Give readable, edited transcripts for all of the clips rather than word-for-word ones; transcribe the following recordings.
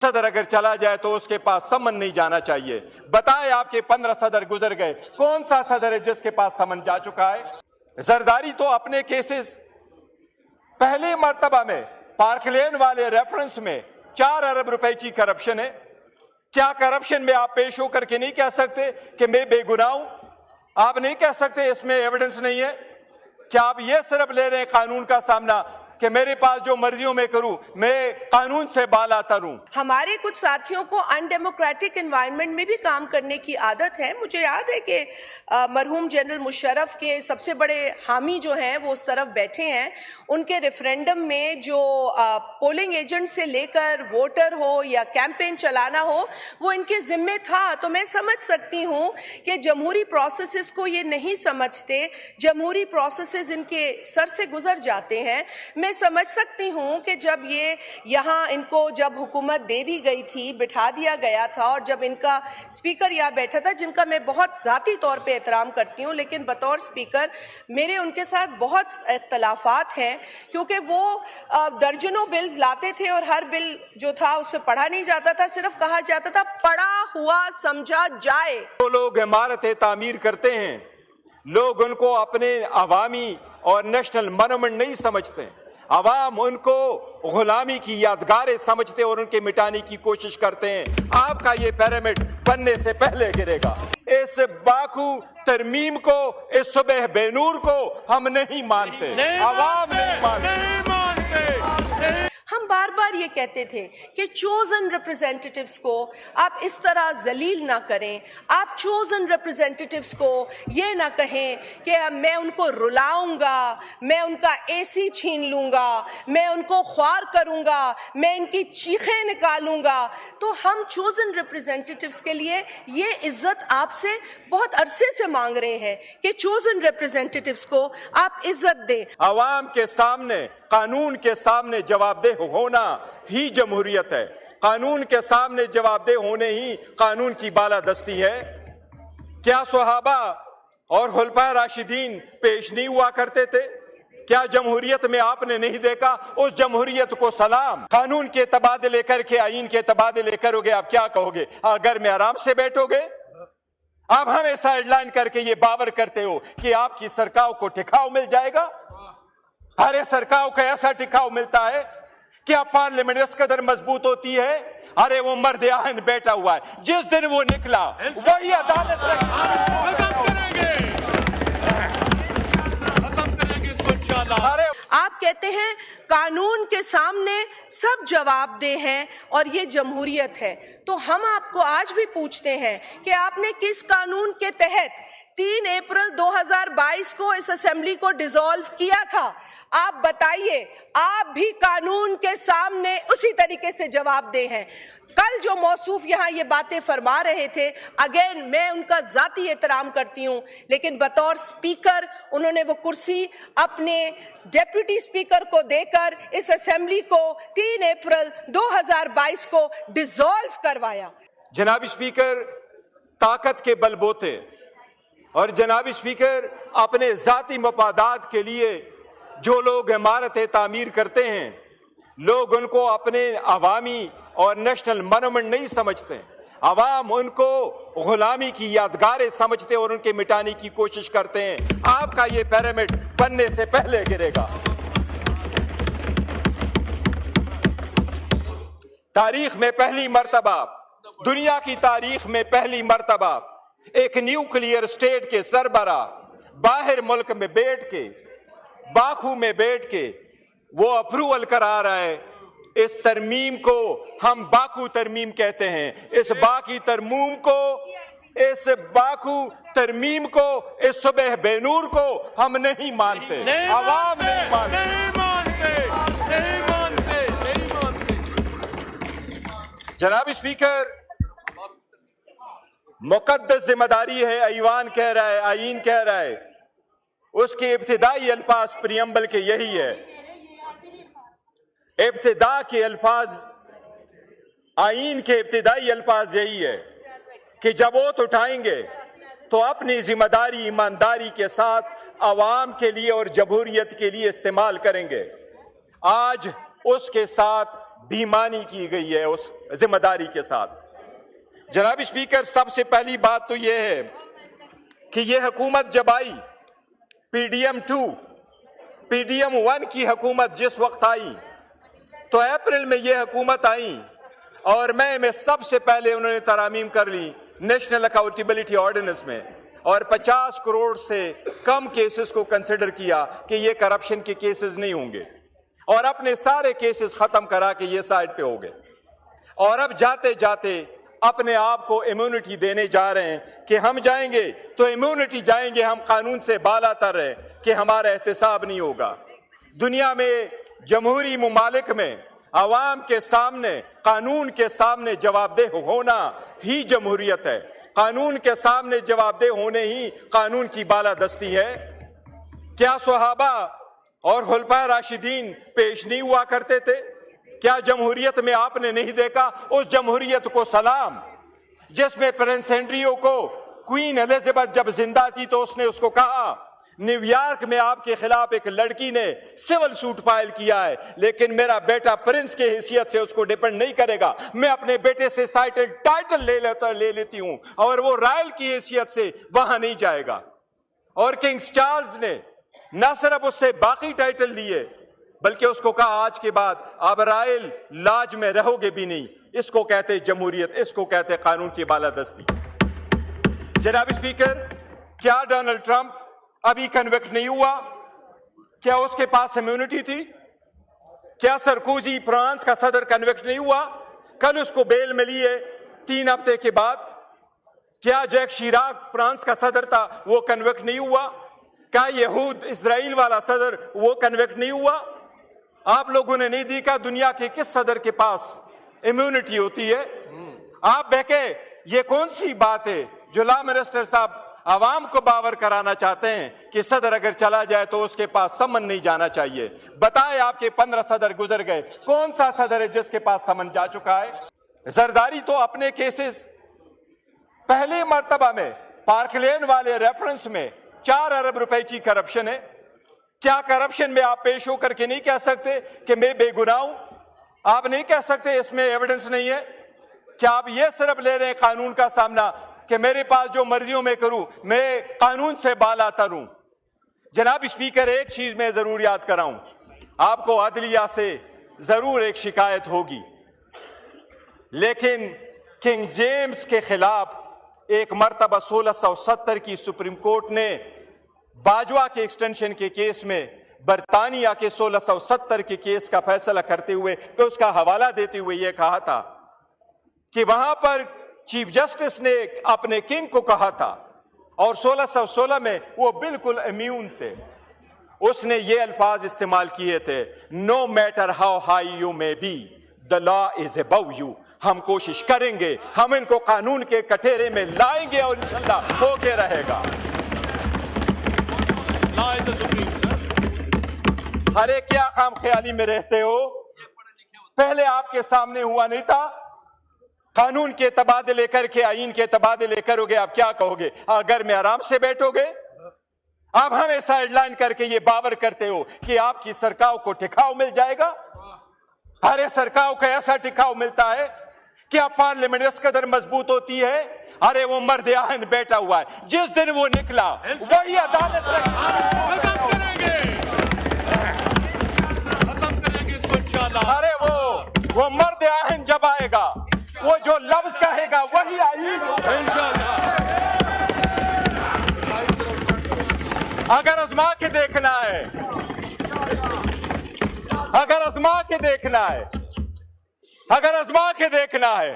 सदर अगर चला जाए तो उसके पास समन नहीं जाना चाहिए। बताएं, आपके 15 सदर गुजर गए, कौन सा सदर है जिसके पास समन जा चुका है? जरदारी तो अपने केसेस पहले मर्तबा में पार्क लेन वाले रेफरेंस में 4 अरब रुपए की करप्शन है। क्या करप्शन में आप पेश होकर के नहीं कह सकते कि मैं बेगुनाह हूं? आप नहीं कह सकते इसमें एविडेंस नहीं है? क्या आप ये सिर्फ ले रहे हैं कानून का सामना कि मेरे पास जो मर्जियों में करूं, मैं कानून से बाला तरूं? हमारे कुछ साथियों को अनडेमोक्रेटिक एनवायरनमेंट में भी काम करने की आदत है। मुझे याद है कि मरहूम जनरल मुशर्रफ के सबसे बड़े हामी जो हैं वो उस तरफ बैठे हैं। उनके रेफरेंडम में जो पोलिंग एजेंट से लेकर वोटर हो या कैंपेन चलाना हो वो इनके जिम्मे था। तो मैं समझ सकती हूँ कि जमहूरी प्रोसेसेस को ये नहीं समझते, जमहूरी प्रोसेसेस इनके सर से गुजर जाते हैं। मैं समझ सकती हूँ कि जब ये यहाँ इनको जब हुकूमत दे दी गई थी, बिठा दिया गया था, और जब इनका स्पीकर यहाँ बैठा था, जिनका मैं बहुत ज़ाती तौर पे एहतराम करती हूँ, लेकिन बतौर स्पीकर मेरे उनके साथ बहुत इख्तलाफात हैं, क्योंकि वो दर्जनों बिल्स लाते थे और हर बिल जो था उसे पढ़ा नहीं जाता था, सिर्फ कहा जाता था पढ़ा हुआ समझा जाए। वो लोग इमारतें तामीर करते हैं, लोग उनको अपने अवामी और नेशनल मोन्यूमेंट नहीं समझते। अवाम उनको गुलामी की यादगारें समझते और उनके मिटाने की कोशिश करते हैं। आपका ये पिरामिड बनने से पहले गिरेगा। इस बाकू तरमीम को, इस सुबह बेनूर को हम नहीं मानते, अवाम नहीं मानते। हम बार बार ये कहते थे कि चोजन रिप्रेजेंटेटिव्स को आप इस तरह जलील ना करें, आप चोजन रिप्रेजेंटेटिव्स को ये ना कहें कि मैं उनको रुलाऊंगा, मैं उनका एसी छीन लूंगा, मैं उनको ख्वार करूंगा, मैं इनकी चीखें निकालूंगा। तो हम चोजन रिप्रेजेंटेटिव्स के लिए ये इज्जत आपसे बहुत अरसे से मांग रहे हैं कि चोजन रिप्रेजेंटेटिव्स को आप इज्जत दें। अवाम के सामने, कानून के सामने जवाबदेह होना ही जमहूरियत है। कानून के सामने जवाबदेह होने ही कानून की बालादस्ती है। क्या सहाबा और खुलफाए राशिदीन पेश नहीं हुआ करते थे? क्या जमहूरियत में आपने नहीं देखा? उस जमहूरियत को सलाम। कानून के तबादले करके आईन के तबादले करोगे, आप क्या कहोगे? घर में आराम से बैठोगे? आप हमें साइडलाइन करके ये बावर करते हो कि आपकी सरकार को टिकाव मिल जाएगा। अरे सरकार को ऐसा टिकाव मिलता है, क्या पार्लियामेंट इस कदर मजबूत होती है? अरे वो मर्द आहन बैठा हुआ है, जिस दिन वो निकला वही अदालत अरे आप कहते हैं कानून के सामने सब जवाबदेह हैं और ये जमहूरियत है। तो हम आपको आज भी पूछते हैं कि आपने किस कानून के तहत 3 अप्रैल 2022 को इस असेंबली को डिसॉल्व किया था? आप बताइए। आप भी कानून के सामने उसी तरीके से जवाबदेह हैं। कल जो मौसूफ यहाँ ये बातें फरमा रहे थे, अगेन मैं उनका जाती एहतराम करती हूँ, लेकिन बतौर स्पीकर उन्होंने वो कुर्सी अपने डेप्यूटी स्पीकर को देकर इस असेंबली को 3 अप्रैल 2022 को डिसॉल्व करवाया। जनाब स्पीकर ताकत के बलबोते और जनाब स्पीकर अपने जाती मफादात के लिए जो लोग इमारतें तामीर करते हैं, लोग उनको अपने अवामी और नेशनल मोन्यूमेंट नहीं समझते। अवाम उनको गुलामी की यादगारें समझते और उनके मिटाने की कोशिश करते हैं। आपका ये पिरामिड बनने से पहले गिरेगा। तारीख में पहली मर्तबा, दुनिया की तारीख में पहली मर्तबा एक न्यूक्लियर स्टेट के सरबरा बाहर मुल्क में बैठ के, बाकू में बैठ के वो अप्रूवल करा रहा है। इस तरमीम को हम बाकू तरमीम कहते हैं। इस बाकी तरमीम को, इस बाकू तरमीम को, इस सुबह बेनूर को हम नहीं मानते, अवाम नहीं मानते। जनाब स्पीकर, मुकद्दस जिम्मेदारी है, ऐवान कह रहा है, आईन कह रहा है, उसके इब्तिदाई अल्फाज प्रियम्बल के यही है। इब्तिदा के अल्फाज, आईन के इब्तिदाई अल्फाज यही है कि जब वोट उठाएंगे तो अपनी जिम्मेदारी ईमानदारी के साथ अवाम के लिए और जमहूरियत के लिए इस्तेमाल करेंगे। आज उसके साथ बेईमानी की गई है उस जिम्मेदारी के साथ। जनाब स्पीकर, सबसे पहली बात तो यह है कि यह हुकूमत जब आई, PDM 2, PDM 1 की हुकूमत जिस वक्त आई तो अप्रैल में यह हुकूमत आई और मई में सबसे पहले उन्होंने तरामीम कर ली नेशनल अकाउंटेबिलिटी ऑर्डिनेंस में, और 50 करोड़ से कम केसेस को कंसिडर किया कि ये करप्शन के केसेस नहीं होंगे, और अपने सारे केसेस खत्म करा के ये साइड पे हो गए। और अब जाते जाते अपने आप को इम्यूनिटी देने जा रहे हैं कि हम जाएंगे तो इम्यूनिटी जाएंगे, हम कानून से बालातर हैं कि हमारा एहतसाब नहीं होगा। दुनिया में जमहूरी मुमालिक में अवाम के सामने, कानून के सामने जवाबदेह होना ही जमहूरियत है। कानून के सामने जवाबदेह होने ही कानून की बालादस्ती है। क्या सहाबा और खुलफाए राशिदीन पेश नहीं हुआ करते थे? क्या जमहूरियत में आपने नहीं देखा उस जमहूरियत को सलाम जिसमें प्रिंस एंड्रियो को क्वीन एलिजाबेथ जब जिंदा थी तो उसने उसको कहा, न्यूयॉर्क में आपके खिलाफ एक लड़की ने सिविल सूट फाइल किया है, लेकिन मेरा बेटा प्रिंस के हैसियत से उसको डिपेंड नहीं करेगा, मैं अपने बेटे से टाइटल ले लेती हूं और वो रॉयल की हैसियत से वहां नहीं जाएगा। और किंग चार्ल्स ने न सिर्फ उससे बाकी टाइटल लिए बल्कि उसको कहा आज के बाद आप रॉयल लाज में रहोगे भी नहीं। इसको कहते जमहूरियत, इसको कहते कानून की बालादस्ती। जनाब स्पीकर, क्या डोनाल्ड ट्रंप अभी कन्विक्ट नहीं हुआ? क्या उसके पास इम्यूनिटी थी? क्या सरकोजी फ्रांस का सदर कन्विक्ट नहीं हुआ? कल उसको बेल मिली है 3 हफ्ते के बाद। क्या जैक शिराक फ्रांस का सदर था, वो कन्विक्ट नहीं हुआ? क्या यहूद इजराइल वाला सदर वो कन्विक्ट नहीं हुआ? आप लोगों ने नहीं देखा दुनिया के किस सदर के पास इम्यूनिटी होती है? आप बहके ये कौन सी बात है जो लॉ मिनिस्टर साहब आवाम को बावर कराना चाहते हैं कि सदर अगर चला जाए तो उसके पास समन नहीं जाना चाहिए? बताएं, आपके 15 सदर गुजर गए, कौन सा सदर है जिसके पास समन जा चुका है? जरदारी तो अपने केसेस पहले मर्तबा में पार्क लेन वाले रेफरेंस में 4 अरब रुपए की करप्शन है। क्या करप्शन में आप पेश होकर के नहीं कह सकते कि मैं बेगुनाह हूं? आप नहीं कह सकते इसमें एविडेंस नहीं है? क्या आप ये सिर्फ ले रहे हैं कानून का सामना कि मेरे पास जो मर्जियों में करूं, मैं कानून से बालातर हूं? जनाब स्पीकर, एक चीज मैं जरूर याद कराऊं, आपको अदलिया से जरूर एक शिकायत होगी, लेकिन किंग जेम्स के खिलाफ एक मर्तबा 1670 की सुप्रीम कोर्ट ने बाजवा के एक्सटेंशन के केस में बरतानिया के 1670 के केस का फैसला करते हुए तो उसका हवाला देते हुए यह कहा था कि वहां पर चीफ जस्टिस ने अपने किंग को कहा था और 1616 में वो बिल्कुल इम्यून थे। उसने ये अल्फाज इस्तेमाल किए थे, no matter how high you may be, the law is above you. हम कोशिश करेंगे, हम इनको कानून के कटोरे में लाएंगे और इंशाल्लाह होके रहेगा। अरे क्या खाम ख्याली में रहते हो? पहले आपके सामने हुआ नहीं था? कानून के तबादले करके आईन के तबादले करोगे, आप क्या कहोगे? घर में आराम से बैठोगे? आप हमें साइडलाइन करके ये बावर करते हो कि आपकी सरकार को टिकाव मिल जाएगा। अरे सरकार को ऐसा टिकाव मिलता है क्या पार्लियामेंट इस कदर मजबूत होती है? अरे वो मर्द आहन बैठा हुआ है, जिस दिन वो निकला वही अदालत खत्म करेंगे इसको इंशाल्लाह। अरे वो मर्द आहन जब आएगा, वो जो लफ्ज कहेगा वही आईन होगा इंशाल्लाह। अगर आजमा के देखना है, अगर आजमा के देखना है, अगर आजमा के देखना है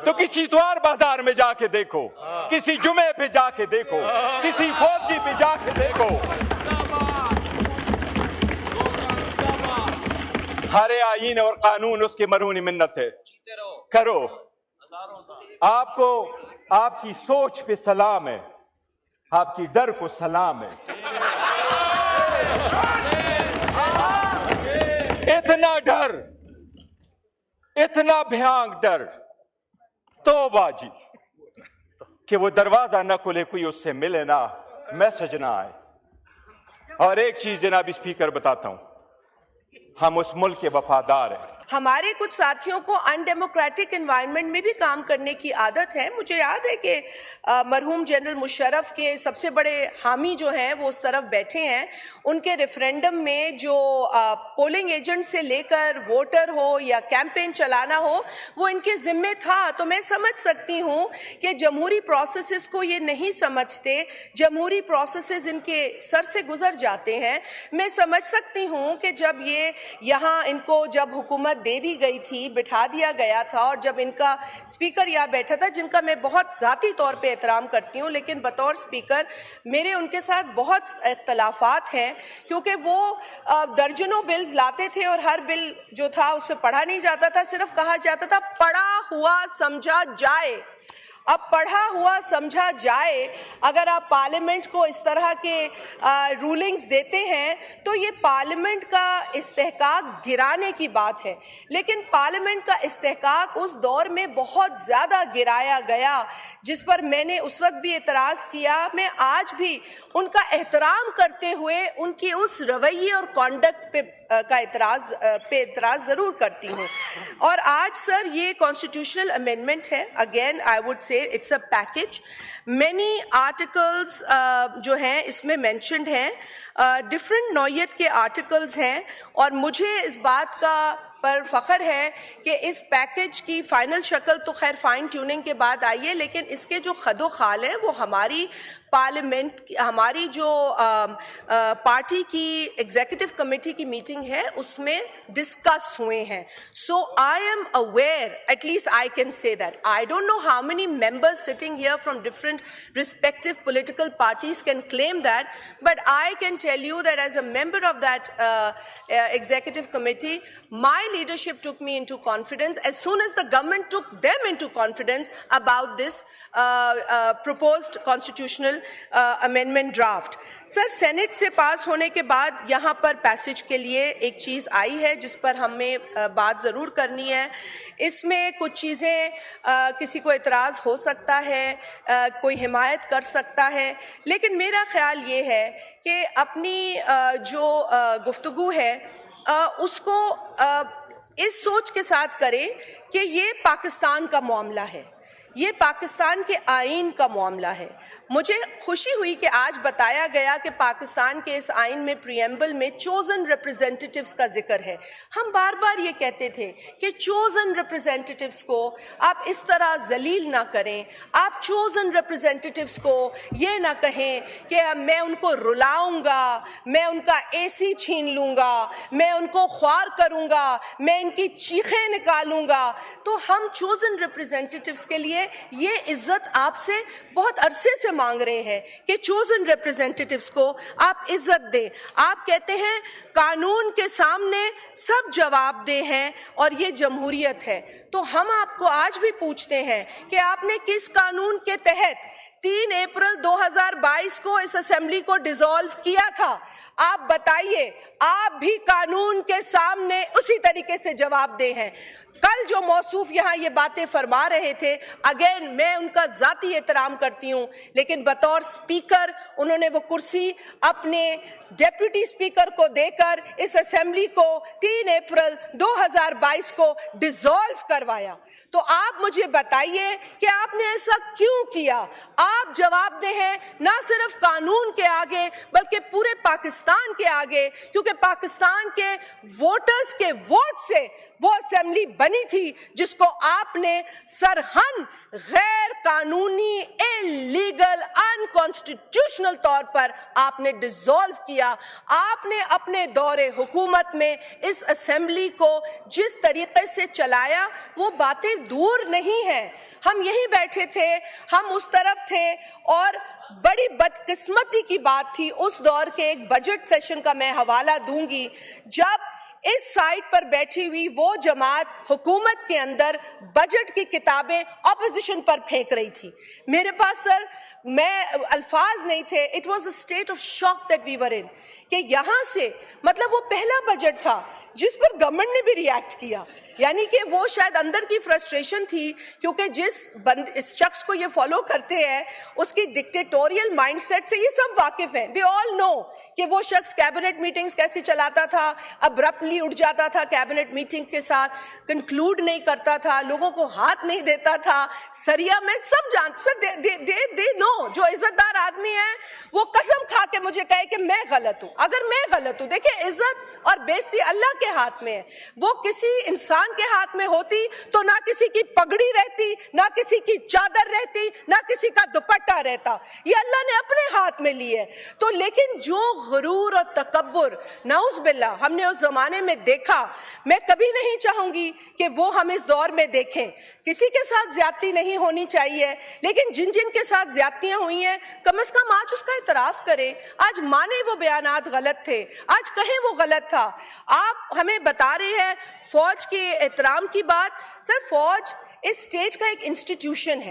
तो किसी इतवार बाजार में जाके देखो, किसी जुमे पे जाके देखो, किसी फौजी पे जाके देखो। हरे आईन और कानून उसकी मरहूनी मिन्नत है, करो। आपको आपकी सोच पे सलाम है, आपकी डर को सलाम है। इतना डर, इतना भयानक डर, तौबा जी, कि वो दरवाजा न खुले, कोई उससे मिले ना, मैसेज ना आए। और एक चीज जनाब स्पीकर बताता हूं, हम उस मुल्क के वफादार हैं, हमारे कुछ साथियों को अनडेमोक्रेटिक एनवायरनमेंट में भी काम करने की आदत है। मुझे याद है कि मरहूम जनरल मुशर्रफ के सबसे बड़े हामी जो हैं वो उस तरफ बैठे हैं। उनके रेफरेंडम में जो पोलिंग एजेंट से लेकर वोटर हो या कैंपेन चलाना हो वो इनके जिम्मे था। तो मैं समझ सकती हूँ कि जमहूरी प्रोसेसेस को ये नहीं समझते, जमहूरी प्रोसेसेस इनके सर से गुजर जाते हैं। मैं समझ सकती हूँ कि जब ये यहाँ इनको जब हुकूमत दे दी गई थी, बिठा दिया गया था, और जब इनका स्पीकर यहाँ बैठा था जिनका मैं बहुत ज़ाती तौर पे एहतराम करती हूँ, लेकिन बतौर स्पीकर मेरे उनके साथ बहुत इख्तलाफात हैं, क्योंकि वो दर्जनों बिल्स लाते थे और हर बिल जो था उसे पढ़ा नहीं जाता था, सिर्फ कहा जाता था पढ़ा हुआ समझा जाए। अब पढ़ा हुआ समझा जाए, अगर आप पार्लियामेंट को इस तरह के रूलिंग्स देते हैं तो ये पार्लियामेंट का इस्तेहकाक गिराने की बात है। लेकिन पार्लियामेंट का इस्तेहकाक उस दौर में बहुत ज़्यादा गिराया गया, जिस पर मैंने उस वक्त भी एतराज़ किया। मैं आज भी उनका एहतराम करते हुए उनकी उस रवैये और कॉन्डक्ट पे एतराज़ ज़रूर करती हूँ। और आज सर ये कॉन्स्टिट्यूशनल अमेंडमेंट है, again I would say it's a package. Many articles जो हैं इसमें मेंशन्ड हैं, डिफरेंट नौयत के आर्टिकल्स हैं, और मुझे इस बात का पर फ़ख्र है कि इस पैकेज की फ़ाइनल शक्ल तो खैर फाइन ट्यूनिंग के बाद आई है, लेकिन इसके जो खदो खाल हैं वो हमारी पार्लियामेंट, हमारी जो पार्टी की एग्जीक्यूटिव कमेटी की मीटिंग है उसमें डिस्कस हुए हैं। So I am aware, at least I can say that. I don't know how many members sitting here from different respective political parties can claim that, but I can tell you that as a member of that executive committee, my leadership took me into confidence as soon as the government took them into confidence about this proposed constitutional amendment draft. Sir, senate से पास होने के बाद यहाँ पर passage के लिए एक चीज़ आई है जिस पर हमें बात ज़रूर करनी है। इसमें कुछ चीज़ें किसी को एतराज़ हो सकता है, कोई हिमायत कर सकता है, लेकिन मेरा ख़्याल ये है कि अपनी जो गुफ्तगू है उसको इस सोच के साथ करें कि ये पाकिस्तान का मामला है, ये पाकिस्तान के आईन का मामला है। मुझे खुशी हुई कि आज बताया गया कि पाकिस्तान के इस आइन में प्रीएम्बल में चोजन रिप्रेजेंटेटिव्स का जिक्र है। हम बार बार ये कहते थे कि चोजन रिप्रेजेंटेटिव्स को आप इस तरह जलील ना करें, आप चोजन रिप्रेजेंटेटिव्स को ये ना कहें कि मैं उनको रुलाऊंगा, मैं उनका एसी छीन लूँगा, मैं उनको ख्वार करूँगा, मैं इनकी चीखें निकालूँगा। तो हम चोजन रिप्रेजेंटेटिव्स के लिए ये इज्जत आपसे बहुत अरसे से मांग रहे हैं कि चोजन रिप्रेजेंटेटिव्स को आप इज्जत दें। आप कहते हैं कानून के सामने सब जवाबदेह हैं और ये जमहूरियत है, तो हम आपको आज भी पूछते हैं कि आपने किस कानून के तहत 3 अप्रैल 2022 को इस असेंबली को डिसॉल्व किया था? आप बताइए, आप भी कानून के सामने उसी तरीके से जवाबदेह हैं। कल जो मौसूफ यहाँ ये बातें फरमा रहे थे, अगेन मैं उनका ज़ाती एहतराम करती हूँ, लेकिन बतौर स्पीकर उन्होंने वो कुर्सी अपने डेप्यूटी स्पीकर को देकर इस असेंबली को 3 अप्रैल 2022 को डिसॉल्व करवाया। तो आप मुझे बताइए कि आपने ऐसा क्यों किया? आप जवाबदेह हैं ना सिर्फ कानून के आगे बल्कि पूरे पाकिस्तान के आगे, क्योंकि पाकिस्तान के वोटर्स के वोट से वो असेंबली बनी थी जिसको आपने सरहन गैर कानूनी, इलीगल, अनकॉन्स्टिट्यूशनल तौर पर आपने डिसॉल्व किया। आपने अपने दौरे हुकूमत में इस असेंबली को जिस तरीके से चलाया वो बातें दूर नहीं हैं। हम यहीं बैठे थे, हम उस तरफ थे, और बड़ी बदकिस्मती की बात थी उस दौर के एक बजट सेशन का मैं हवाला दूंगी, जब इस साइड पर बैठी हुई वो जमात हुकूमत के अंदर बजट की किताबें ऑपोजिशन पर फेंक रही थी। मेरे पास सर अल्फाज नहीं थे। It was the state of shock that we were in, कि यहाँ से मतलब वो पहला बजट था जिस पर गवर्नमेंट ने भी रिएक्ट किया, یعنی کہ وہ شاید اندر کی فرسٹریشن تھی کیونکہ اس شخص کو یہ فالو کرتے ہیں اس کی ڈکٹیٹوریل مائنڈ سیٹ سے یہ سب واقف ہیں. دے آل نو کہ وہ شخص کیبنٹ میٹنگز کیسے چلاتا تھا, ابرپٹلی اٹھ جاتا تھا کیبنٹ میٹنگ کے ساتھ, کنکلوڈ نہیں کرتا تھا, لوگوں کو ہاتھ نہیں دیتا تھا, سریا میں سب دے نو. جو عزت دار آدمی ہے وہ قسم کھا کے مجھے کہے کہ میں غلط ہوں. اگر میں غلط ہوں, دیکھیں عزت اور بیزتی اللہ کے ہاتھ میں ہے. وہ کسی انسان کے ہاتھ میں ہوتی تو نہ کسی کی پگڑی رہتی, نہ کسی کی چادر رہتی, نہ کسی کا دوپٹہ رہتا. یہ اللہ نے اپنے ہاتھ میں لی ہے. تو لیکن جو غرور اور تکبر نعوذ باللہ ہم نے اس زمانے میں دیکھا, میں کبھی نہیں چاہوں گی کہ وہ ہم اس دور میں دیکھیں. کسی کے ساتھ زیادتی نہیں ہونی چاہیے, لیکن جن کے ساتھ زیادتیاں ہوئی ہیں کم از کم آج اس کا اعتراف کریں. آج مانے وہ بیانات غلط تھے, آج کہیں وہ غلط تھا. آپ ہمیں بتا رہے ہیں فوج کے احترام کی بات. سر فوج اس اسٹیٹ کا ایک انسٹیٹیوشن ہے.